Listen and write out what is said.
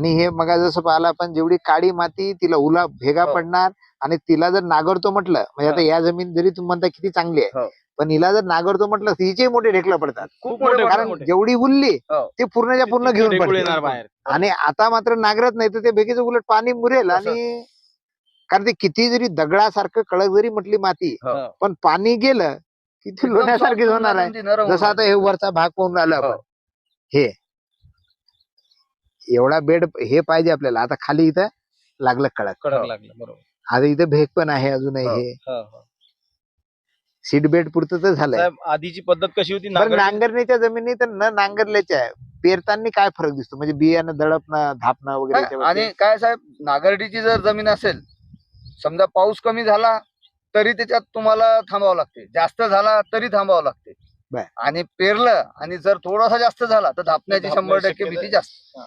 आणि हे मग जसं पाहिलं आपण, जेवढी काळी माती तिला उला भेगा हो. पडणार, आणि तिला जर नांगरतो म्हटलं, म्हणजे आता या जमीन जरी तुम्ही म्हणता किती चांगली आहे, हो. पण हिला जर नांगरतो म्हटलं हिचे मोठे ढेकलं पडतात. खूप मोठे कारण मोठे. जेवढी उरली हो. ते पूर्णच्या पूर्ण घेऊन ढेकूळ पडते. येणार बाहेर. आणि आता मात्र नांगरत नाही तर ते भेगेचं उलट पाणी मुरेल. तसं. आणि कारण ते किती जरी दगडासारखं कडक जरी म्हटली माती, हो. पण पाणी गेलं की ती एकदम लोण्यासारखीच soft होणार होऊन ती नरम आहे. होऊन जसं आता हे वरचा भाग पाहून राहिलो हो. आपण, हे एवढा बेड हे पाहिजे आपल्याला. आता खाली इथं लागलं कडक, कडक लागलं बरोबर. आता इथं भेग पण आहे अजूनही. हो. हे हो, हो. सीट बेड पुरतं तर झालंय. साहेब आधीची पद्धत कशी होती? बरं, नांगरणीच्या जमिनीत न नांगरल्याच्या पेरताना काय फरक दिसतो? म्हणजे बियाणं दडपणं, धापणं वगैरे काय, याच्याबद्दल? आणि काय साहेब, नागरडीची जर जमीन असेल, समजा पाऊस कमी झाला तरी त्याच्यात तुम्हाला थांबावं लागते, जास्त झाला तरी थांबावं लागते. बर. आणि पेरलं आणि जर थोडासा जास्त झाला तर धापण्याची धापण्याची 100% शक्यता भीती जास्त.